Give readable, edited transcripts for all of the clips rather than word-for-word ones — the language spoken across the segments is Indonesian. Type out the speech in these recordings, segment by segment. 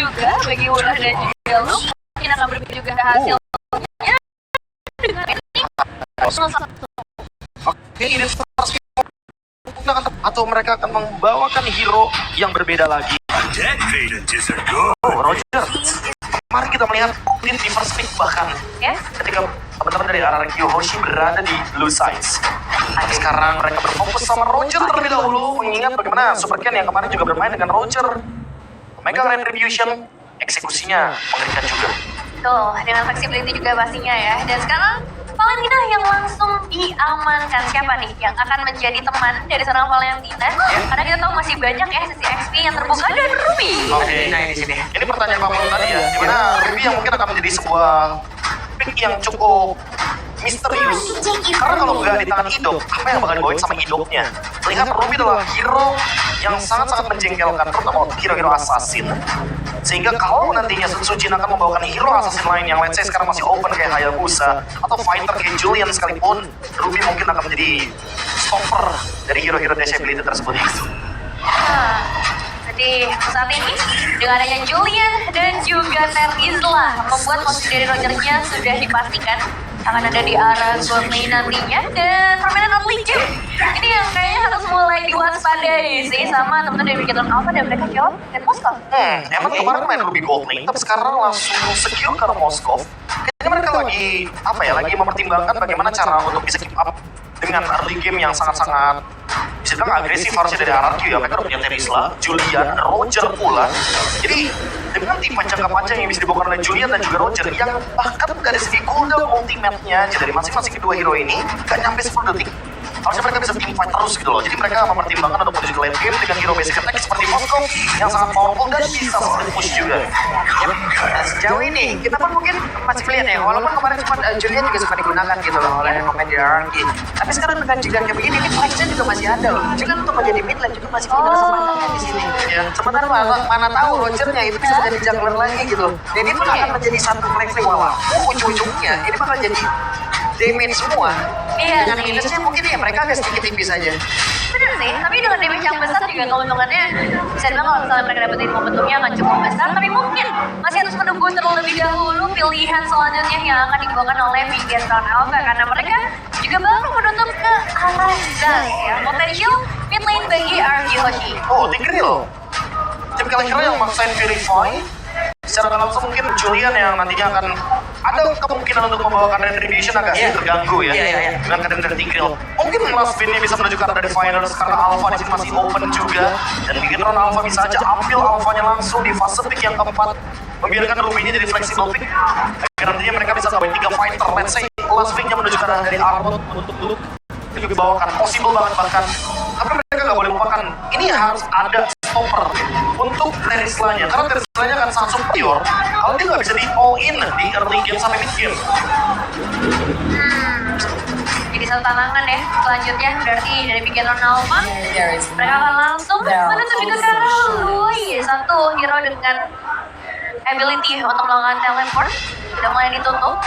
juga bagi Wura dan juga Lu. Mungkin akan berbeda juga hasilnya dengan ini. Oke, ini atau mereka akan membawakan hero yang berbeda lagi. Oh, Roger. Kemarin kita melihat tim di first pick bahkan ketika teman-teman dari RRQ Hoshi berada di blue sides. Sekarang mereka berfokus sama Roger terlebih dahulu, mengingat bagaimana Super Ken yang kemarin juga bermain dengan Roger. Megang Retribution, eksekusinya mengerikan juga. Tuh, dengan flexibility juga pastinya ya. Dan sekarang Valentina yang langsung diamankan. Siapa nih yang akan menjadi teman dari seorang Valentina? Karena kita tahu masih banyak ya sisi XP yang terbuka dan Ruby. Oke, nah ini sini. Ini pertanyaan Pak Paul tadi ya, dimana Ruby yang mungkin akan menjadi sebuah pick yang cukup misterius. Karena kalau nggak di tangan Idok, apa yang bakal dibawain sama Idoknya? Lihat Ruby adalah hero yang sangat-sangat menjengkelkan, terutama hero-hero assassin. Sehingga kalau nantinya Sun Sujin akan membawakan hero assassin lain yang let's say sekarang masih open kayak Hayabusa atau fighter kayak Julian sekalipun, Ruby mungkin akan menjadi stopper dari hero-hero disability tersebut. Jadi saat ini dengan adanya Julian dan juga Terizla membuat posisi dari Rogernya sudah dipastikan akan ada di arah bot lane nantinya. Dan permainan early game ini yang kayaknya harus mulai diwaspadai sih sama teman-teman dari Bigetron Alpha dan mereka jawab dan Moskov. Emang kemarin main Ruby Gold lane, tapi sekarang langsung secure ke Moskov. Kayaknya mereka lagi apa ya, lagi mempertimbangkan bagaimana cara untuk bisa keep up dengan early game yang sangat-sangat bisa dibilang agresif harusnya dari RRQ ya. Mereka udah punya Terizla, Julian, Roger pula. Jadi dengan tim jangka panjang yang bisa dibawakan oleh Julian dan juga Roger yang bahkan dari segi cooldown ultimate-nya dari masing-masing kedua hero ini gak nyampe 10 detik. Harusnya mereka bisa team fight terus gitu loh. Jadi mereka mempertimbangkan untuk menuju ke late game dengan hero basic attack seperti Moskov yang sangat powerful dan bisa split push juga. Sejauh ini kita pun mungkin masih melihat ya, walaupun kemarin cuma Julian juga sempat digunakan gitu loh oleh pemain di RRQ. Tapi sekarang dengan Julian kayak begini, mid lane juga masih ada loh. Julian untuk menjadi mid lane juga masih punya kesempatan di sini. Ya, sementara mana tahu Rogernya itu bisa jadi jungler lagi gitu. Dan itu akan menjadi satu refleks wow. Ujung-ujungnya ini bakal jadi damage semua. Iya, dengan minusnya mungkin ya mereka agak sedikit tipis aja. Bener sih, tapi dengan damage yang besar juga keuntungannya bisa dibilang kalau misalnya mereka dapetin momentumnya akan cukup besar, tapi mungkin masih harus menunggu terlebih dahulu pilihan selanjutnya yang akan dibawakan oleh Bigetron Alpha karena mereka juga baru menutup ke arah Zang ya, potential mid lane bagi RRQ Hoshi. Oh, Tigreal loh. Tim kira-kira yang maksain Verify secara langsung mungkin Julian yang nantinya akan ada kemungkinan untuk membawakan Retribution agak sedikit terganggu ya dengan keadaan dari Tigreal. Mungkin last pinnya bisa menuju ke arah dari finals karena Alpha di sini masih open juga dan Bigetron Alpha bisa aja ambil Alphanya langsung di fase pick yang keempat, membiarkan Ruby-nya jadi flexible pick agar nantinya mereka bisa bawain 3 fighter. Let's say last pick-nya menuju ke arah dari Armor untuk Luke itu dibawakan possible banget bahkan, tapi mereka nggak boleh lupakan ini harus ada stopper untuk Terizla-nya karena Terizla-nya akan sangat superior kalau dia nggak bisa di all in di early game sampai mid game. Jadi satu tantangan ya selanjutnya berarti dari Bigetron Alpha mereka akan langsung menuju juga ke Lui, satu hero dengan ability untuk melakukan teleport sudah mulai ditutup.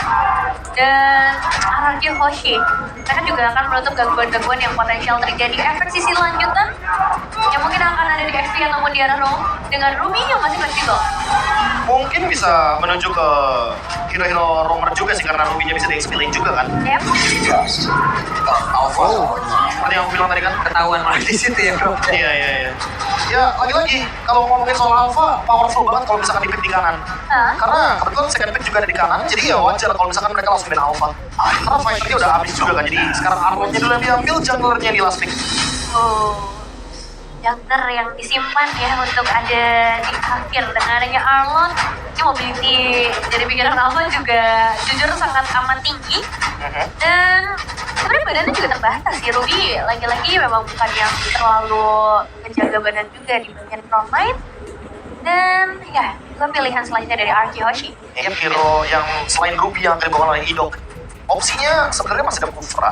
Dan RRQ Hoshi mereka juga akan menutup gangguan-gangguan yang potensial terjadi efek sisi lanjutan yang mungkin akan ada di XP ataupun di arah roam dengan Ruby yang masih fleksibel. Mungkin bisa menuju ke hero-hero roamer juga sih karena Ruby-nya bisa di-explain juga kan. Yep. Alpha. Seperti yang aku bilang tadi kan Ketahuan malah di situ ya bro. Iya. Ya lagi-lagi kalau ngomongin soal Alpha powerful banget kalau misalkan di pick di kanan. Karena kebetulan second pick juga ada di kanan, jadi ya wajar kalau misalkan mereka langsung main Alpha. Karena fight-nya udah habis juga kan, jadi sekarang Armor-nya dulu yang diambil, jungler-nya di last pick. Jungler yang disimpan ya untuk ada di akhir dengan adanya Arlon. Ini mobility dari Bigetron Alpha juga jujur sangat amat tinggi. Dan sebenarnya badannya juga terbatas sih. Ruby lagi-lagi memang bukan yang terlalu menjaga badan juga di bagian frontline. Dan ya, itu pilihan selanjutnya dari RRQ Hoshi. Ini hero yang selain Ruby yang akan dibawakan oleh Idok, opsinya sebenarnya masih ada Kufra.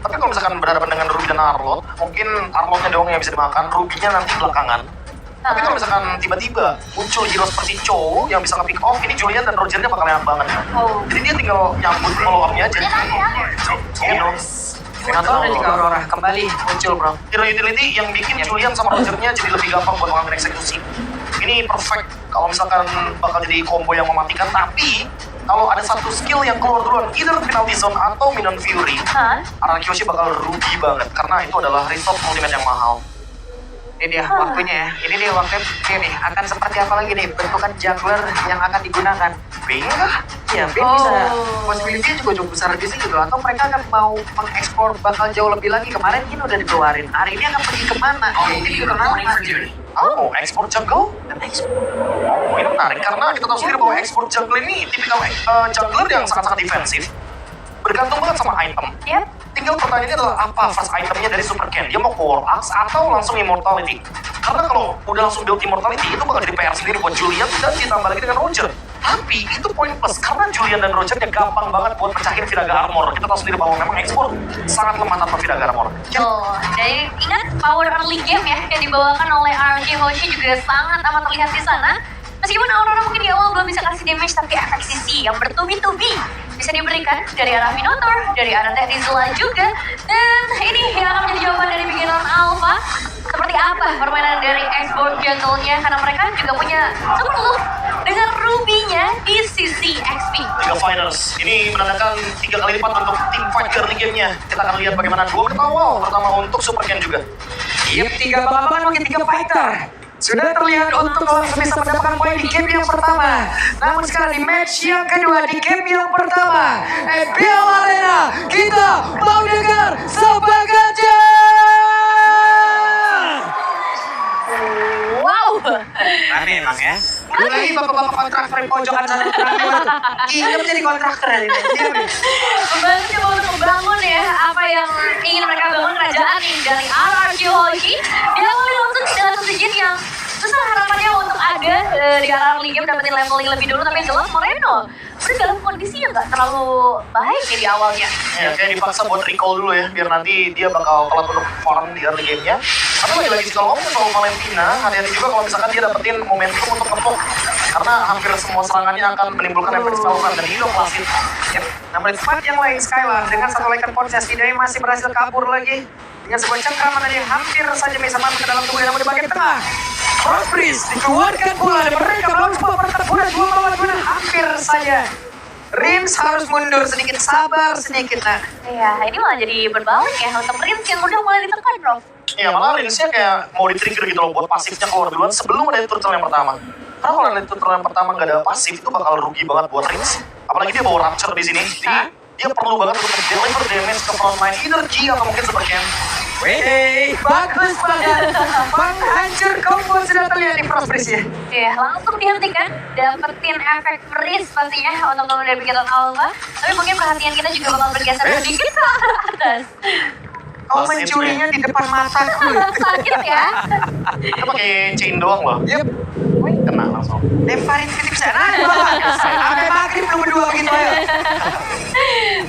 Tapi kalau misalkan berhadapan dengan Ruby dan Arlot, mungkin Arlotnya doang yang bisa dimakan, Ruby-nya nanti belakangan. Tapi kalau misalkan tiba-tiba muncul hero seperti Cho yang bisa nge-pick off, ini Julian dan Roger-nya bakal enak banget. Jadi dia tinggal nyambut follow-up-nya aja. Atau ada juga Aurora kembali muncul bro. Hero utility yang bikin Julian sama Roger-nya jadi lebih gampang buat mengambil eksekusi. Ini ini perfect kalau misalkan bakal jadi combo yang mematikan. Tapi kalau ada satu skill yang keluar duluan, either penalty zone atau minion fury, Arakyoshi bakal rugi banget karena itu adalah resource ultimate yang mahal. Ini dia waktunya ya. Ini dia waktunya nih. Akan seperti apa lagi nih bentukan jungler yang akan digunakan? Bing? Ya, Bing bisa. Possibility juga cukup besar di sini loh. Atau mereka akan mau mengekspor bakal jauh lebih lagi. Kemarin ini udah dikeluarin. Hari ini akan pergi kemana? Ini juga kemana? Oh, ekspor jungle? Oh, ini menarik karena kita tahu sendiri bahwa ekspor jungle ini tipikal jungler yang sangat-sangat defensif. Bergantung banget sama item. Tinggal pertanyaannya adalah apa first itemnya dari Super Ken? Dia mau ke War Axe atau langsung Immortality? Karena kalau udah langsung build Immortality itu bakal jadi PR sendiri buat Julian dan ditambah lagi dengan Roger. Tapi itu poin plus karena Julian dan Roger dia gampang banget buat pecahin Vidaga Armor. Kita tahu sendiri bahwa memang ekspor sangat lemah tanpa Vidaga Armor. Jadi ingat power early game ya yang dibawakan oleh RNG Hoshi juga sangat amat terlihat di sana. Meskipun Aurora mungkin di awal belum bisa kasih damage, tapi efek CC yang bertubi-tubi bisa diberikan dari arah Minotaur, dari arah Teh Rizla juga. Dan ini yang akan menjadi jawaban dari Beginner Alpha. Seperti apa permainan dari export jungle-nya, karena mereka juga punya super loop dengan Ruby-nya di sisi XP. Liga Finals ini menandakan 3 kali lipat untuk tim fight early game-nya. Kita akan lihat bagaimana dua awal pertama untuk Super Ken juga. Yep, 3 baban bagi 3 fighter. Sudah terlihat untuk langsung bisa mendapatkan poin di game yang pertama. Namun sekarang di match yang kedua, di game yang pertama, EPL Arena, kita mau dengar Sobat Gajah. Wow. Aneh emang ya. Lagi bapak-bapak kontraktor di pojokan sana. Gila menjadi kontraktor ini. Membantu coba untuk membangun ya apa yang ingin mereka bangun kerajaan ini dari RRQ Hoshi. Diawali langsung dengan sesajen yang susah harapannya untuk ada di arah early game dapetin leveling lebih dulu, tapi jelas Moreno udah dalam kondisi yang gak terlalu baik nih di awalnya. Ya, kayak dipaksa buat recall dulu ya, biar nanti dia bakal telat untuk farm di early game-nya. Tapi lagi-lagi kalau ngomong soal Valentina, hati-hati juga kalau misalkan dia dapetin momentum untuk nempuk. Karena hampir semua serangannya akan menimbulkan efek spellkan dan ini plastik. Yep. Namun di tempat yang lain, Skylar dengan satu lekan ponsel setidaknya masih berhasil kabur lagi. Dengan sebuah cengkraman yang hampir saja bisa masuk ke dalam tubuh, namun di bagian tengah Frostbreeze dikeluarkan pula dan mereka melawan sebuah pertempuran 2 lawan 2 hampir saja. Rins harus mundur sedikit, sabar sedikit nah. Iya, ini malah jadi berbalik ya untuk Rins yang udah mulai ditekan, bro. Ya malah Rinsnya kayak mau di-trigger gitu loh buat pasifnya keluar duluan sebelum ada turtle yang pertama. Karena kalau ada turtle yang pertama nggak ada pasif itu bakal rugi banget buat Rins. Apalagi dia bawa Rapture di sini. Jadi dia perlu banget untuk deliver damage ke frontline energy atau mungkin Super Ken. Wey, bagus banget. Penghancur combo sudah terlihat di Frostbreeze ya. Iya, langsung dihentikan, dapetin efek freeze pastinya untuk dari pikiran Alpha. Tapi mungkin perhatian kita juga bakal bergeser sedikit ke atas. Kau mencurinya di depan mataku. Sakit ya? Kita pakai chain doang loh. Yep. Kena langsung. Lemparin titip sana. Sampai maghrib lu berdua begitu ya.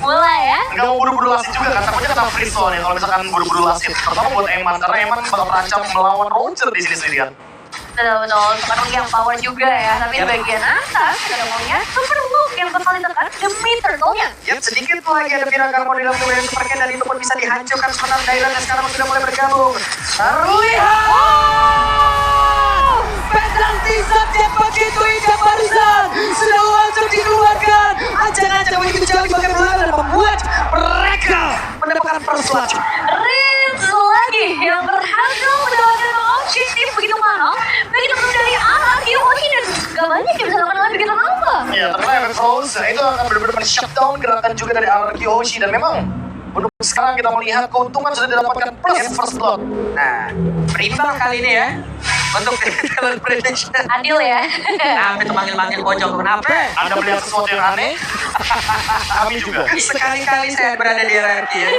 Mulai ya. Nggak mau buru-buru lasit juga kan, takutnya kena freeze soalnya kalau misalkan buru-buru lasit. Terutama buat Eman, karena Eman bakal terancam melawan Roger di sini sendirian. Betul-betul, bukan yang power juga ya. Tapi di bagian atas, kita maunya super look yang bakal ditekan demi turtle-nya. Yap, sedikit lagi ada Vidaga Armor di dalam tubuh yang Super Ken dan itu pun bisa dihancurkan sementara Dylan yang sekarang sudah mulai bergabung. Terlihat! Penalti subjek begitu indah barusan sudah langsung dikeluarkan. Ancang-ancang begitu jauh di bagian belakang dan membuat mereka mendapatkan first blood. Rins lagi yang berhasil mendapatkan objektif begitu mahal. Begitu dari RRQ Hoshi dan gak banyak yang bisa lakukan oleh begitu Alpha. Ya, ternyata efek frozen itu akan benar-benar men-shutdown gerakan juga dari RRQ Hoshi. Dan memang untuk sekarang kita melihat keuntungan sudah didapatkan plus first blood. Nah, berimbang kali ini ya untuk talent prediction. Adil ya. Sampai tuh manggil-manggil pojok kenapa? Anda melihat sesuatu yang aneh? Kami juga. Sekali-kali saya berada di RRQ ya.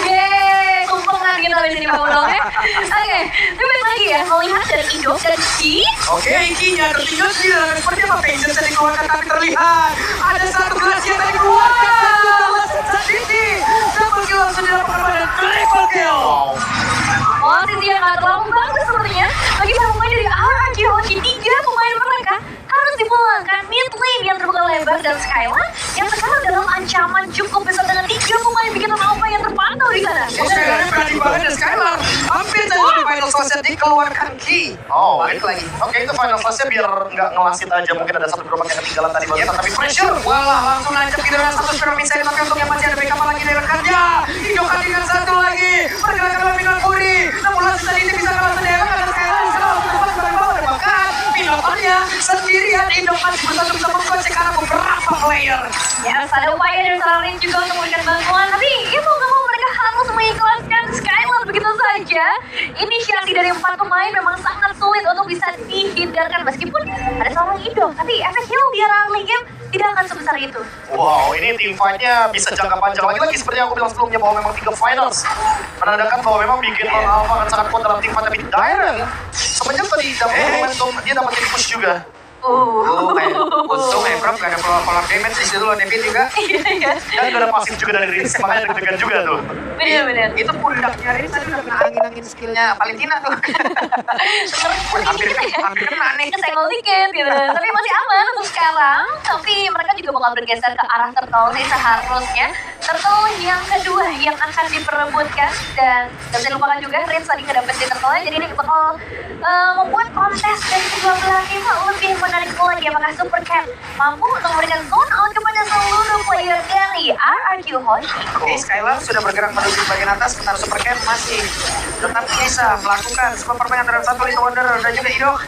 Yeay, kumpulan kita di sini Pak Udong ya. Oke, tapi balik lagi ya, melihat dari Indo dan Ki. Oke, Kinya tertinggal sih. Seperti apa Pages yang dikeluarkan tapi terlihat ada satu gelas yang tadi dikeluarkan dan gelas saat ini double kill langsung dilakukan pada triple kill. Wow. Posisi yang gak terlalu bagus sepertinya bagi para pemain dari RRQ Hoshi. 3 pemain mereka harus dipulangkan mid lane yang terbuka lebar dan Skyla yang sekarang dalam ancaman cukup besar dengan 3 pemain bikin Alpha yang terpantau di sana. Oke, berani banget dan Skylar hampir saja di final final slashnya dikeluarkan Ki. Oh, balik lagi. Oke, itu final slashnya biar nggak ngelasit aja. Mungkin ada satu gerobak yang ketinggalan tadi barusan, tapi pressure. Walah, langsung nancap gitu dengan satu spiral misalnya, tapi untungnya masih ada backup lagi dari rekannya. Hidup dengan satu lagi. Pergerakan Minot Budi. Namun langsung tadi ini bisa kalah sendiri. Ada sekali salah satu tempat sebagai bawah dan bahkan Minotannya sendirian Indok masih bersatu bisa mengkocek arah beberapa player. Ya, ada upaya dari seorang Rin juga untuk memberikan bantuan, tapi ya mau nggak mau mereka harus mengikhlaskan Skylar begitu saja. Inisiasi dari 4 pemain memang sangat sulit untuk bisa dihindarkan meskipun ada seorang Indo, tapi efek heal di early game tidak akan sebesar itu. Wow, ini team fight-nya bisa jangka panjang. Lagi-lagi seperti yang aku bilang sebelumnya bahwa memang 3 finals menandakan bahwa memang bikin Lone Alpha akan sangat kuat dalam team fight. Tapi Dairen semenjak tadi dapat momentum, dia dapat push juga. Untung Prof gak ada polar damage di situ loh, Nevin juga. Iya. Dan gak ada pasif juga dari Rins, makanya deg-degan juga tuh. Bener-bener. Itu pundaknya Rins tadi udah kena angin-angin skillnya Valentina tuh. hampir kena nih. Kesenggol dikit gitu. Tapi masih aman untuk sekarang. Tapi mereka juga bakal bergeser ke arah Turtle sih seharusnya. Turtle yang kedua yang akan diperebutkan. Dan gak bisa lupakan juga Rins tadi ngedapetin Turtle-nya. Jadi ini bakal membuat kontes dari kedua belah tim lebih menarik lagi. Apakah Super Cat mampu untuk memberikan zone out kepada seluruh player dari RRQ Hoshi? Oke, Skylar sudah bergerak menuju bagian atas, sementara Super Cat masih tetap bisa melakukan sebuah permainan terhadap satu Little Wonder dan juga Idok.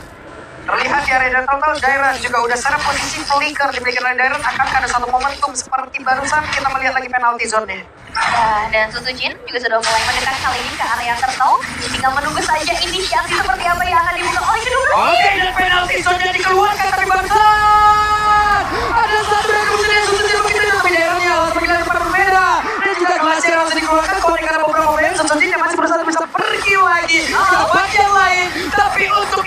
Terlihat di area total, Dairen juga udah secara posisi flicker dimiliki oleh Dairen. Akankah ada satu momentum seperti barusan kita melihat lagi penalti zone-nya? Nah, dan Susujin juga sudah mulai mendekat kali ini ke area Turtle. Tinggal menunggu saja inisiasi seperti apa yang akan dibuka oleh kedua belah tim. Oke, dan penalti zone-nya dikeluarkan tapi barusan ada satu yang kemudian Susujin begitu tapi Dairennya langsung bilang tempat berbeda. Dan juga Glacier langsung dikeluarkan kalau karena beberapa player Susujin yang masih berusaha bisa pergi lagi ke bagian lain. Tapi untuk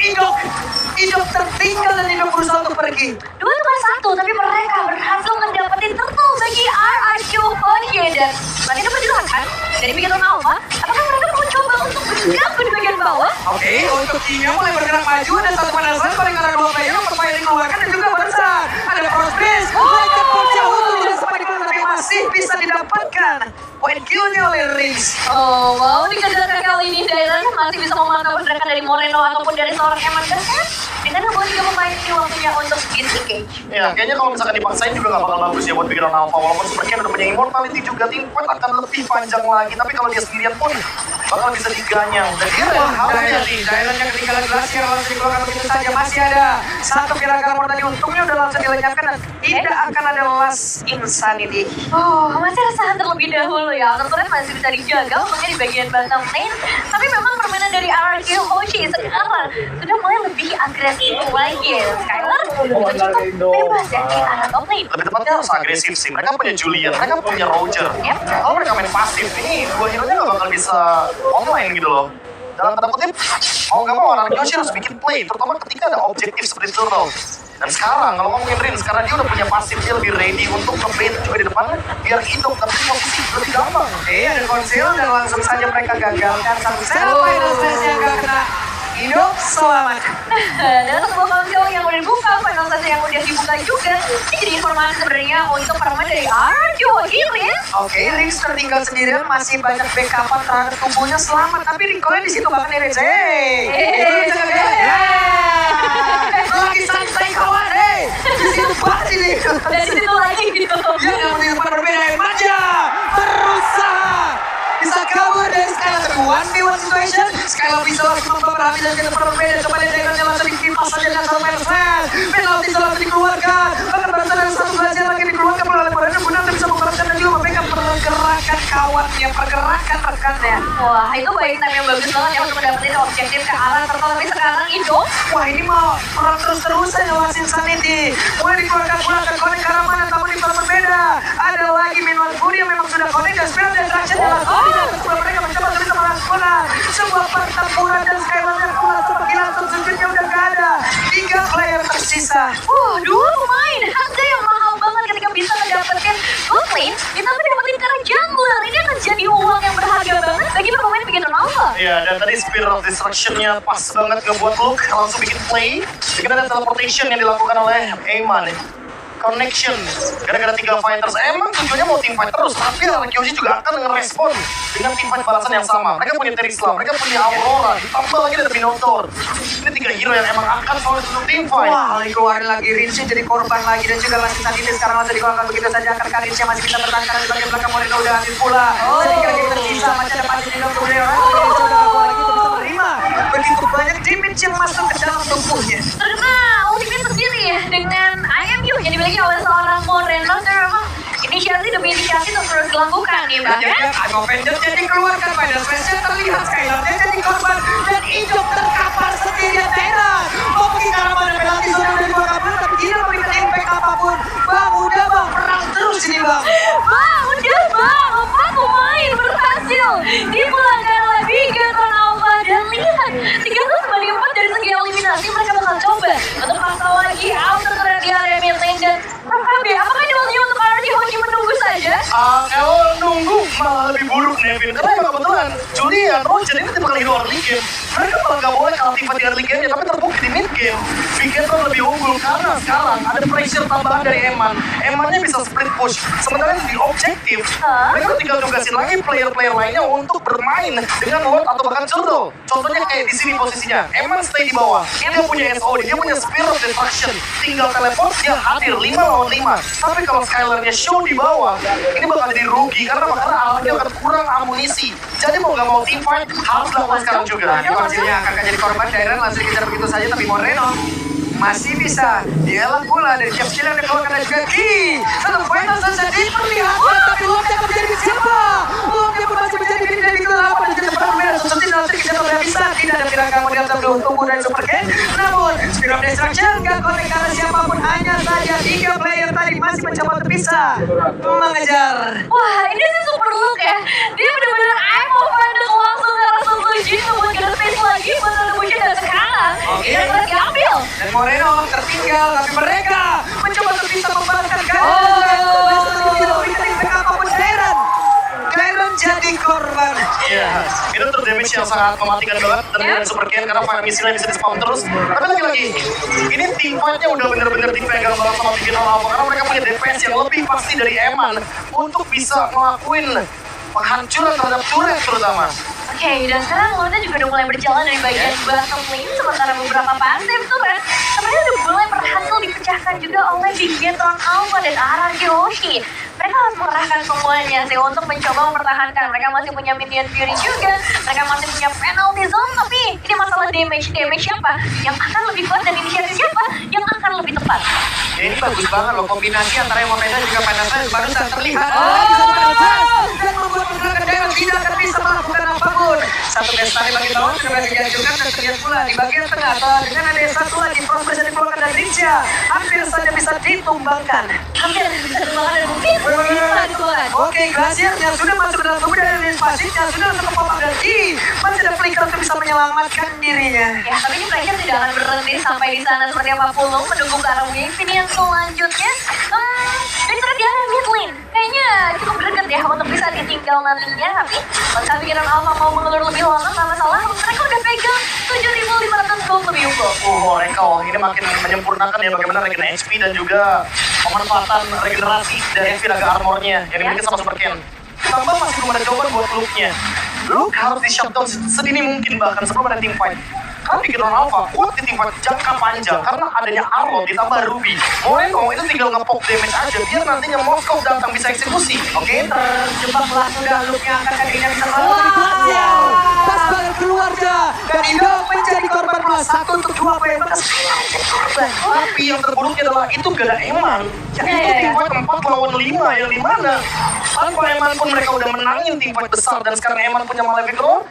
Idok tertinggal dan Idok berusaha untuk pergi. 2-1, tapi mereka berhasil mendapatkan Turtle bagi RRQ Hoshi. Dan tadi dapat dilakukan dari bagian Alpha. Apakah mereka mau coba untuk bergabung di bagian bawah? Oke, untuk timnya mulai bergerak maju dan satu panasan paling karena dua player untuk player dikeluarkan dan juga barusan ada Frostbreeze. Mereka jauh untuk tidak sempat dikeluarkan tapi masih bisa didapatkan poin kill-nya oleh Rins. Oh, wow, dikejar kali ini Dairen masih bisa memantau pergerakan dari Moreno ataupun dari seorang Eman Garcia. Dengan membuat 3 pemain ini waktunya untuk disengage. Ya, kayaknya kalau misalkan dipaksain juga gak bakal bagus ya buat bikin Lone Alpha. Walaupun Super Cat udah punya immortality juga, team fight akan lebih panjang lagi. Tapi kalau dia sendirian pun bakal bisa diganyang. Dan dia Dairen yang ketinggalan Glacier langsung dikeluarkan begitu saja. Masih ada satu Piragama tadi untungnya udah langsung dilenyapkan dan tidak akan ada last insanity. Oh, masih ada saat terlebih dahulu ya. Tentunya masih bisa dijaga untungnya di bagian bottom lane. Tapi memang permainan dari RRQ Hoshi sekarang sudah mulai lebih agresif lagi. Skylar cukup bebas ya di arah top lane. lebih tepatnya harus agresif sih. Mereka punya Julian, mereka punya Roger. Yep. Kalau mereka main pasif, ini dua hero-nya gak bakal bisa online gitu loh. Dalam tanda kutip, mau gak mau orang Yoshi harus bikin play, terutama ketika ada objektif seperti Turtle. Dan sekarang, kalau ngomongin Rins, karena dia udah punya pasif, dia lebih ready untuk nge-bait juga di depan, biar Idok tapi posisi lebih gampang. Ada konsil dan langsung saja mereka gagalkan satu set. Final stage-nya gak kena. Idok selamat. Dan sebuah konsol yang udah dibuka, final stage yang udah dibuka juga. Ini jadi informasi sebenarnya untuk permainan dari RRQ Hoshi, Rins. Oke, Rins tertinggal sendirian, masih banyak backupan terhadap tubuhnya selamat. Tapi Riconya di situ bahkan Rins. Itu bisa lagi santai kawan, di situ pasti nih. Dari situ lagi gitu. Ya, yang di tempat berbeda, manja, berusaha. Bisa kabur dari Skylar 1v1 situation. Skylar bisa langsung memperhati dan ke tempat berbeda. Kembali Dairennya langsung dikipas saja dengan satu persen. Penalti langsung dikeluarkan. Bahkan berasal dari satu belajar lagi dikeluarkan oleh Moreno. Benar bisa memperhatikan dan juga membackup pergerakan kawannya, pergerakan rekannya. Wah, itu baik time yang bagus banget ya untuk mendapatkan objektif ke arah Turtle. Tapi sekarang Indo Wah, ini mau perang terus-terusan ya wasit Sanity. Mulai dikeluarkan connect ke arah mana, tapi di tempat berbeda. Ada lagi Minwal Budi yang memang sudah connect dan spiral dan traction dalam setelah mereka mencoba untuk bisa melakukan sebuah pertempuran dan Skylar yang keluar seperti langsung sujudnya udah gak ada. 3 player tersisa. 2 pemain harga yang mahal banget ketika bisa mendapatkan gold lane ditambah dapetin ke arah jungler. Ini akan jadi uang yang berharga banget bagi pemain bikin Lone Alpha. Iya, dan tadi Spear of Destruction-nya pas banget ngebuat Luke langsung bikin play. Dengan ada teleportation yang dilakukan oleh Eman. connection. Gara-gara 3 fighters, emang tujuannya mau team fight terus, tapi Arkeoshi juga akan ngerespon dengan team fight balasan yang sama. Mereka punya Terisla, mereka punya Aurora, ditambah lagi ada Minotaur. Ini 3 hero yang emang akan solid untuk team fight. Wah, keluar lagi Rinse jadi korban lagi dan juga masih saat ini sekarang langsung dikeluarkan begitu saja karena Rinse masih bisa bertahan karena di bagian belakang Moreno udah habis pula. Sehingga kita tersisa macam ada pasti di dalam tubuh Rinse udah keluar lagi untuk bisa menerima begitu banyak damage yang masuk ke dalam tubuhnya. Terkena ultimate sendiri ya dengan IMU yang dimiliki oleh seorang Moreno. Dan memang inisiasi demi inisiasi terus dilakukan nih bahkan. Avenger jadi dikeluarkan pada Spencer terlihat Skylarnya jadi korban dan Ijok terkapar sendirian Teran. Mau pergi ke arah mana penalti sudah dari dua kabel tapi tidak memberikan impact apapun. Bang udah bang perang terus ini bang. Bang, udah bang, apa pemain berhasil dipulangkan oleh Bigetron Alpha dan lihat 300 banding 4 dari segi eliminasi mereka bakal coba untuk paksa lagi outer terhadap di area mid lane dan KB. Apakah ini waktunya untuk RRQ Hoshi menunggu saja? Kalau nunggu malah lebih buruk Nevin, karena emang kebetulan Julian, Roger ini tipe hero early game. Mereka malah gak boleh aktifan di early game-nya, tapi terbukti di mid game Bigetron lebih unggul karena sekarang ada pressure tambahan dari Eman. Emannya bisa split push, sementara di objektif mereka tinggal tugasin lagi player-player lainnya untuk bermain dengan Lord atau bahkan Zurdo. Contohnya kayak di sini posisinya, Eman stay di bawah, dia punya SOD, dia punya Spear of Destruction, tinggal teleport dia hadir 5 lawan 5. Tapi kalau Skylarnya show di bawah, ini bakal jadi rugi karena alatnya akan kurang amunisi. Jadi mau gak mau team fight harus dilakukan sekarang juga. Hasilnya akan jadi korban Dairon langsung dikejar begitu saja tapi Moreno masih bisa dielak pula dari jam skill yang dikeluarkan dan juga Ki. Satu final saja diperlihatkan tapi Lomnya akan menjadi siapa? Lomnya pun masih menjadi pilih dari gelap dan juga perang merah seperti dalam trik kita tidak bisa tidak ada pilihan kamu dalam tabel tunggu dari Super Ken. Namun Spear of Destruction gak connect karena siapapun hanya saja 3 player tadi masih mencoba untuk bisa mengejar. Wah, ini sih super look ya. Dia benar-benar emo pandang langsung ke arah Sun Jin buat get space lagi buat Revolution dan sekarang dia telah diambil. Dan Moreno tertinggal tapi mereka mencoba untuk bisa membalaskan Dairon jadi korban. Iya, itu tuh damage yang sangat mematikan banget dari Super Ken karena fire missile bisa di-spawn terus. Tapi lagi-lagi, ini team fight-nya udah bener-bener dipegang banget sama Bigetron Alpha karena mereka punya DPS yang lebih pasti dari Eman untuk bisa ngelakuin penghancuran terhadap turret terutama. Oke, dan sekarang Lorna juga udah mulai berjalan dari bagian bottom lane sementara beberapa pasif turret sebenarnya udah mulai berhasil dipecahkan juga oleh Bigetron Alpha dan RRQ Hoshi. Mereka harus mengerahkan semuanya sih untuk mencoba mempertahankan. Mereka masih punya minion fury juga, mereka masih punya penalty zone, tapi ini masalah damage siapa yang akan lebih kuat dan inisiatif siapa yang akan lebih tepat. Ya, ini bagus banget loh kombinasi antara Moreno juga Panasas barusan terlihat. Dan membuat pergerakan Dairon tidak akan bisa melakukan apapun. Satu best tadi bagi bawah sudah diajukan dan terlihat pula di bagian tengah dengan ada satu lagi proses yang dikeluarkan dari Ninja hampir saja bisa ditumbangkan. Hampir bisa ditumbangkan dan mungkin bisa ditumbangkan. Oke, Glacier yang sudah masuk ke dalam tubuh dari pasifnya sudah langsung ke pop-up dan Ki masih ada flicker untuk bisa menyelamatkan dirinya. Ya, tapi ini mereka tidak akan berhenti sampai di sana seperti apa Pulung menunggu ke arah wave ini yang selanjutnya. Dan terus di arah mid lane kayaknya cukup dekat ya untuk bisa ditinggal nantinya, tapi kalau Bigetron Alpha mau mengelur lebih lama nggak masalah. Mereka udah pegang 7.500 gold lebih unggul. Mereka ini makin menyempurnakan ya bagaimana regen HP dan juga pemanfaatan regenerasi dari Naga Armornya yang dimiliki sama Super Ken. Tambah masih belum ada jawaban buat Luke-nya. Luke harus di shutdown sedini mungkin bahkan sebelum ada team fight. Karena Bigetron Alpha kuat di tim fight jangka panjang karena adanya Arlo ditambah Ruby. Moreno itu tinggal nge-pop damage aja biar nantinya Moskov datang bisa eksekusi. Oke, terjebaklah sudah Luke-nya angkat kakinya bisa pas banget keluarga dan Indo menjadi korban pula 1 untuk 2 poin. Tapi yang terburuknya adalah itu gak ada Eman. Yang itu tim fight 4 lawan 5 yang dimana tanpa Eman pun mereka udah menangin tim fight besar dan sekarang Eman punya Malefic Roar.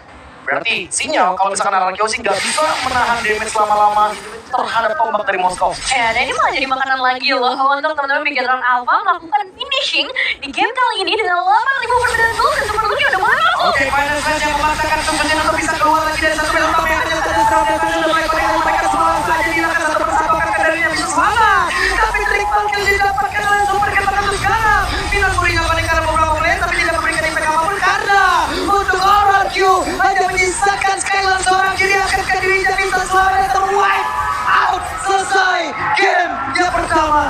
Berarti sinyal kalau misalkan Arkeoshi nggak bisa menahan damage lama-lama terhadap tombak dari Moskov. Ya, dan ini malah jadi makanan lagi loh untuk teman-teman Bigetron Alpha melakukan finishing di game kali ini dengan 8.000 perbedaan gold dan Super Lucky udah mulai masuk. Oke, Panasas yang memaksakan semuanya untuk bisa keluar lagi dari satu film yang hanya satu serang dan sudah mereka semua saja dilakukan satu persatu akan dari yang bisa selamat. Tapi triple kill didapatkan oleh Super Ken pada sekarang. Final kurinya paling karena beberapa player tapi tidak memberikan impact apapun karena untuk RRQ hanya menyisakan Skylar seorang kiri akan ke diri dan bisa selamat dan wipe out selesai game yang pertama.